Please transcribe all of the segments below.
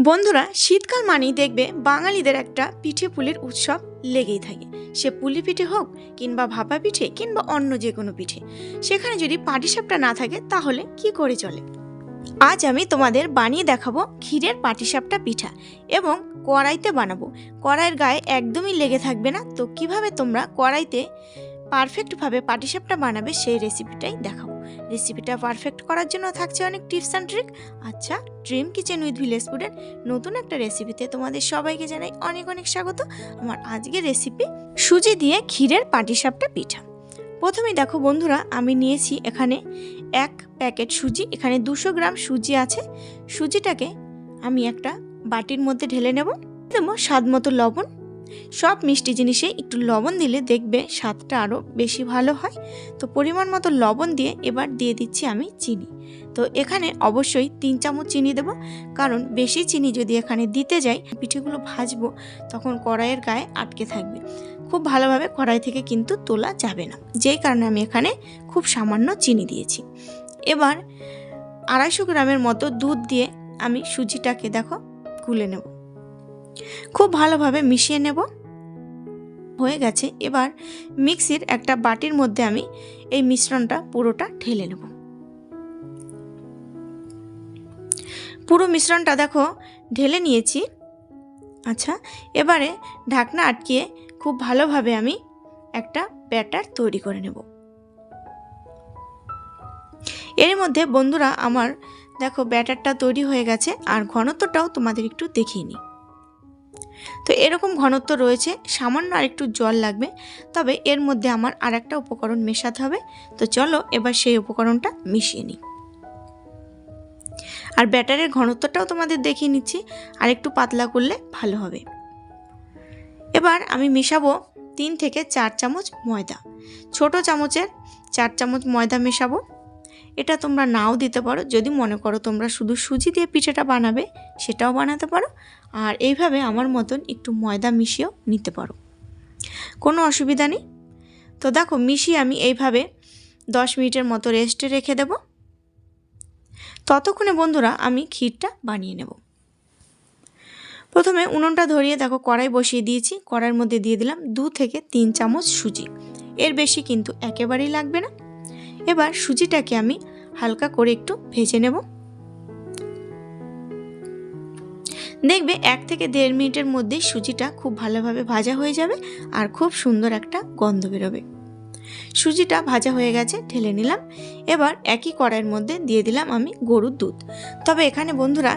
বন্ধুরা, শীতকাল মানেই দেখবে বাঙালিদের একটা পিঠে পুলির উৎসব লেগেই থাকে। সে পুলি পিঠে হোক কিংবা ভাপা পিঠে কিংবা অন্য যে কোনো পিঠে, সেখানে যদি পাটিসাপটা না থাকে তাহলে কি করে চলে। আজ আমি তোমাদের বানিয়ে দেখাবো ক্ষীরের পাটিসাপটা পিঠা এবং কড়াইতে বানাবো। কড়াইয়ের গায়ে একদমই লেগে থাকবে না। তো কিভাবে তোমরা কড়াইতে পারফেক্টভাবে পাটিসাপটা বানাবে সেই রেসিপিটাই দেখাবো। রেসিপিটা পারফেক্ট করার জন্য থাকছে অনেক টিপস অ্যান্ড ট্রিক। আচ্ছা, ড্রিম কিচেন উইথ ভিলেজ ফুডের নতুন একটা রেসিপিতে তোমাদের সবাইকে জানাই অনেক অনেক স্বাগত। আমার আজকের রেসিপি সুজি দিয়ে ক্ষীরের পাটিসাপটা পিঠা। প্রথমেই দেখো বন্ধুরা, আমি নিয়েছি এখানে 1 প্যাকেট সুজি। এখানে 200 গ্রাম সুজি আছে। সুজিটাকে আমি একটা বাটির মধ্যে ঢেলে নেব। দেবো স্বাদ মতো লবণ। সব মিষ্টি জিনিসে একটু লবণ দিলে দেখবে স্বাদটা আরও বেশি ভালো হয়। তো পরিমাণ মতো লবণ দিয়ে এবার দিয়ে দিচ্ছি আমি চিনি। তো এখানে অবশ্যই 3 চামচ চিনি দেব, কারণ বেশি চিনি যদি এখানে দিতে যাই পিঠেগুলো ভাজবো তখন কড়াইয়ের গায়ে আটকে থাকবে, খুব ভালোভাবে কড়াই থেকে কিন্তু তোলা যাবে না। যেই কারণে আমি এখানে খুব সামান্য চিনি দিয়েছি। এবার 250 গ্রামের মতো দুধ দিয়ে আমি সুজিটাকে দেখো গুলে নেব, খুব ভালোভাবে মিশিয়ে নেব। হয়ে গেছে। এবার মিক্সির একটা বাটির মধ্যে আমি এই মিশ্রণটা পুরোটা ঢেলে নেব। পুরো মিশ্রণটা দেখো ঢেলে নিয়েছি। আচ্ছা, এবারে ঢাকনা আটকিয়ে খুব ভালোভাবে আমি একটা ব্যাটার তৈরি করে নেব। এর মধ্যে বন্ধুরা আমার দেখো ব্যাটারটা তৈরি হয়ে গেছে, আর ঘনত্বটাও তোমাদের একটু দেখিয়ে নিই। তো এরকম ঘনত্ব রয়েছে, সামান্য আর একটু জল লাগবে। তবে এর মধ্যে আমার আর একটা উপকরণ মেশাতে হবে। তো চলো এবার সেই উপকরণটা মিশিয়ে নিই। আর ব্যাটারের ঘনত্বটাও তোমাদের দেখিয়ে নিচ্ছি, আর একটু পাতলা করলে ভালো হবে। এবার আমি মেশাবো 3 থেকে 4 চামচ ময়দা। ছোট চামচের 4 চামচ ময়দা মেশাবো। এটা তোমরা নাও দিতে পারো, যদি মনে করো তোমরা শুধু সুজি দিয়ে পিঠাটা বানাবে সেটাও বানাতে পারো। আর এইভাবে আমার মতন একটু ময়দা মিশিয়েও নিতে পারো, কোনো অসুবিধা নেই। তো দেখো মিশিয়ে আমি এইভাবে 10 মিনিটের মতো রেস্টে রেখে দেব। ততক্ষণে বন্ধুরা আমি ক্ষীরটা বানিয়ে নেব। প্রথমে উনুনটা ধরিয়ে দেখো কড়াই বসিয়ে দিয়েছি। কড়াইয়ের মধ্যে দিয়ে দিলাম 2 থেকে 3 চামচ সুজি। এর বেশি কিন্তু একেবারেই লাগবে না। এবার সুজিটাকে আমি হালকা করে একটু ভেজে নেব। দেখবে 1 থেকে 1.5 মিনিটের মধ্যে সুজিটা খুব ভালোভাবে ভাজা হয়ে যাবে আর খুব সুন্দর একটা গন্ধ বেরোবে। সুজিটা ভাজা হয়ে গেছে, ঢেলে নিলাম। এবার একই কড়াইয়ের মধ্যে দিয়ে দিলাম আমি গরুর দুধ। তবে এখানে বন্ধুরা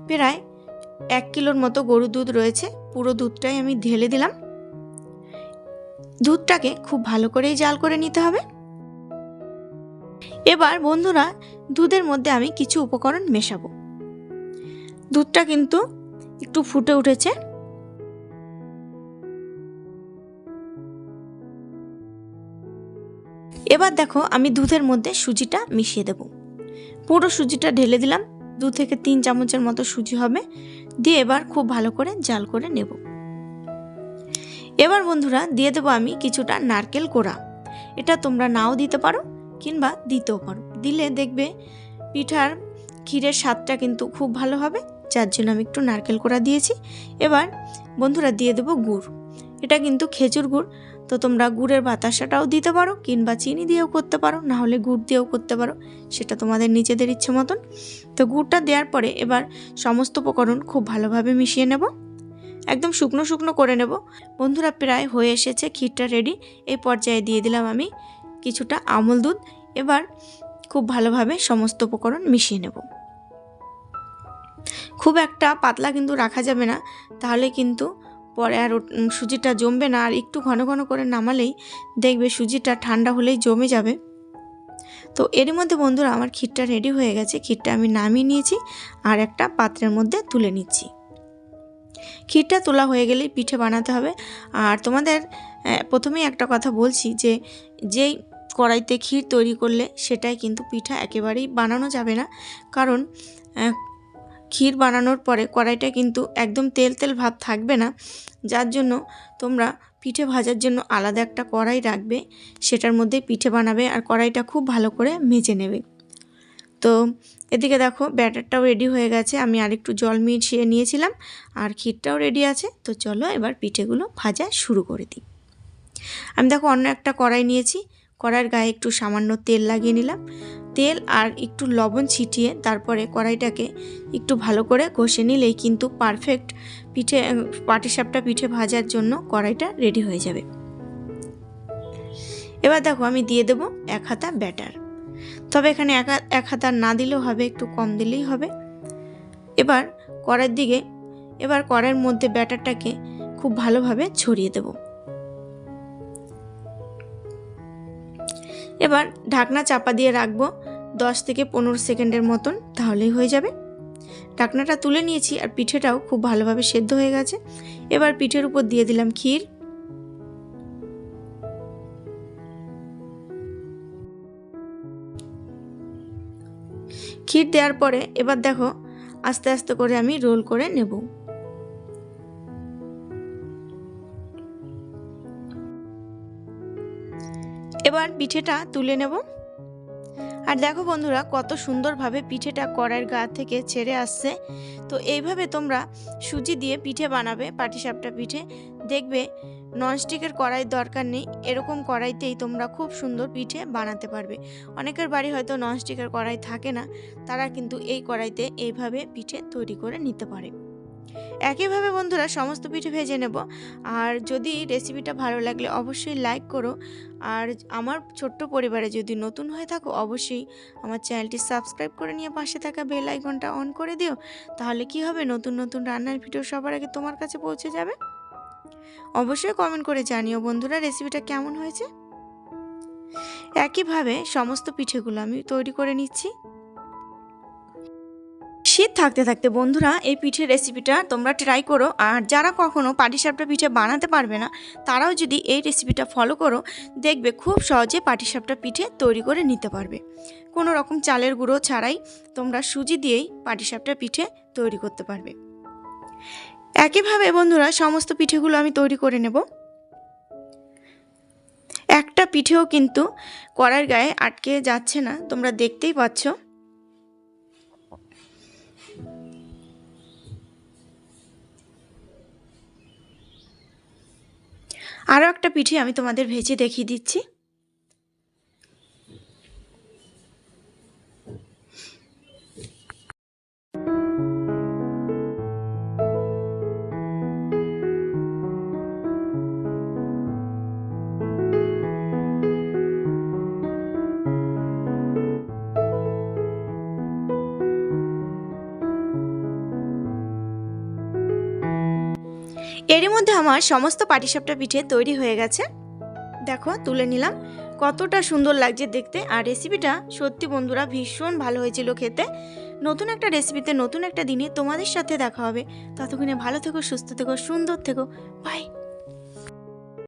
প্রায় 1 কিলোর মতো গরুর দুধ রয়েছে। পুরো দুধটাই আমি ঢেলে দিলাম। দুধটাকে খুব ভালো করেই জাল করে নিতে হবে। এবার বন্ধুরা দুধের মধ্যে আমি কিছু উপকরণ মেশাবো। দুধটা কিন্তু একটু ফুটে উঠেছে। এবার দেখো আমি দুধের মধ্যে সুজিটা মিশিয়ে দেব। পুরো সুজিটা ঢেলে দিলাম। 2 থেকে 3 চামচের মতো সুজি হবে। দিয়ে এবার খুব ভালো করে জাল করে নেব। এবার বন্ধুরা দিয়ে দেবো আমি কিছুটা নারকেল কোড়া। এটা তোমরা নাও দিতে পারো কিংবা দিতেও পারো। দিলে দেখবে পিঠার ক্ষীরের স্বাদটা কিন্তু খুব ভালো হবে, যার জন্য আমি একটু নারকেল কোড়া দিয়েছি। এবার বন্ধুরা দিয়ে দেবো গুড়। এটা কিন্তু খেজুর গুড়। তো তোমরা গুড়ের বাতাসাটাও দিতে পারো কিংবা চিনি দিয়েও করতে পারো, না হলে গুড় দিয়েও করতে পারো, সেটা তোমাদের নিজেদের ইচ্ছে মতন। তো গুড়টা দেওয়ার পরে এবার সমস্ত উপকরণ খুব ভালোভাবে মিশিয়ে নেব। একদম শুকনো শুকনো করে নেব। বন্ধুরা প্রায় হয়ে এসেছে ক্ষীরটা রেডি। এই পর্যায়ে দিয়ে দিলাম আমি কিছুটা আমল দুধ। এবার খুব ভালোভাবে সমস্ত উপকরণ মিশিয়ে নেব। খুব একটা পাতলা কিন্তু রাখা যাবে না, তাহলে কিন্তু পরে আর সুজিটা জমবে না। আর একটু ঘন ঘন করে নামালেই দেখবে সুজিটা ঠান্ডা হলেই জমে যাবে। তো এর মধ্যে বন্ধুরা আমার ক্ষীরটা রেডি হয়ে গেছে। ক্ষীরটা আমি নামিয়ে নিয়েছি আর একটা পাত্রের মধ্যে তুলে নিচ্ছি। ক্ষীরটা তোলা হয়ে গেলেই পিঠে বানাতে হবে। আর তোমাদের প্রথমেই একটা কথা বলছি যে যেই কড়াইতে ক্ষীর তৈরি করলে সেটাই কিন্তু পিঠা একেবারেই বানানো যাবে না, কারণ ক্ষীর বানানোর পরে কড়াইটা কিন্তু একদম তেল তেল ভাব থাকবে না। যার জন্য তোমরা পিঠে ভাজার জন্য আলাদা একটা কড়াই রাখবে, সেটার মধ্যে পিঠে বানাবে আর কড়াইটা খুব ভালো করে মেজে নেবে। তো এদিকে দেখো ব্যাটারটাও রেডি হয়ে গেছে, আমি আরেকটু জল মিশিয়ে নিয়েছিলাম, আর ক্ষীরটাও রেডি আছে। তো চলো এবার পিঠেগুলো ভাজা শুরু করে দিই। আমি দেখো অন্য একটা কড়াই নিয়েছি, কড়াইয়ের গায়ে একটু সামান্য তেল লাগিয়ে নিলাম। তেল আর একটু লবণ ছিটিয়ে তারপরে কড়াইটাকে একটু ভালো করে ঘষে নিলেই কিন্তু পারফেক্ট পাটিসাপটা পিঠে ভাজার জন্য কড়াইটা রেডি হয়ে যাবে। এবার দেখো আমি দিয়ে দেবো 1 হাতা ব্যাটার, তবে এখানে এক হাতা না দিলেও হবে, একটু কম দিলেই হবে। এবার কড়াইয়ের মধ্যে ব্যাটারটাকে খুব ভালোভাবে ছড়িয়ে দেব। এবার ঢাকনা চাপা দিয়ে রাখবো 10 থেকে 15 সেকেন্ডের মতন, তাহলেই হয়ে যাবে। ঢাকনাটা তুলে নিয়েছি আর পিঠেটাও খুব ভালোভাবে সেদ্ধ হয়ে গেছে। এবার পিঠের উপর দিয়ে দিলাম ক্ষীর। ক্ষীর দেওয়ার পরে এবার দেখো আস্তে আস্তে করে আমি রোল করে নেব। এবার পিঠেটা তুলে নেব। আর দেখো বন্ধুরা কত সুন্দরভাবে পিঠেটা কড়াইয়ের গা থেকে ছেড়ে আসছে। তো এইভাবে তোমরা সুজি দিয়ে পিঠে বানাবে, পাটিসাপটা পিঠে, দেখবে ননস্টিকের কড়াই দরকার নেই, এরকম কড়াইতেই তোমরা খুব সুন্দর পিঠে বানাতে পারবে। অনেকের বাড়ি হয়তো ননস্টিকের কড়াই থাকে না, তারা কিন্তু এই কড়াইতে এইভাবে পিঠে তৈরি করে নিতে পারে। একইভাবে বন্ধুরা সমস্ত পিঠে ভেজে নেব। আর যদি রেসিপিটা ভালো লাগলে অবশ্যই লাইক করো, আর আমার ছোট্ট পরিবারে যদি নতুন হয়ে থাকো অবশ্যই আমার চ্যানেলটি সাবস্ক্রাইব করে নিয়ে পাশে থাকা বেল আইকনটা অন করে দিও, তাহলে কি হবে নতুন নতুন রান্নার ভিডিও সবার আগে তোমার কাছে পৌঁছে যাবে। অবশ্যই কমেন্ট করে জানিও বন্ধুরা রেসিপিটা কেমন হয়েছে। একইভাবে সমস্ত পিঠেগুলো আমি তৈরি করে নিচ্ছি। শীত থাকতে থাকতে বন্ধুরা এই পিঠের রেসিপিটা তোমরা ট্রাই করো, আর যারা কখনো পাটিসাপটা পিঠে বানাতে পারবে না তারাও যদি এই রেসিপিটা ফলো করো দেখবে খুব সহজে পাটিসাপটা পিঠে তৈরি করে নিতে পারবে। কোনো রকম চালের গুঁড়ো ছাড়াই তোমরা সুজি দিয়েই পাটিসাপটা পিঠে তৈরি করতে পারবে। একইভাবে বন্ধুরা সমস্ত পিঠেগুলো আমি তৈরি করে নেব। একটা পিঠেও কিন্তু কড়াইয়ের গায়ে আটকে যাচ্ছে না, তোমরা দেখতেই পাচ্ছ। আরও একটা পিঠে আমি তোমাদের ভেজে দেখিয়ে দিচ্ছি। এরই মধ্যে আমার সমস্ত পাটিসাপটা পিঠে তৈরি হয়ে গেছে, দেখো তুলে নিলাম। কতটা সুন্দর লাগছে দেখতে, আর রেসিপিটা সত্যি বন্ধুরা ভীষণ ভালো হয়েছিল খেতে। নতুন একটা রেসিপিতে নতুন একটা দিনে তোমাদের সাথে দেখা হবে। ততক্ষণে ভালো থেকো, সুস্থ থেকো, সুন্দর থেকো, বাই।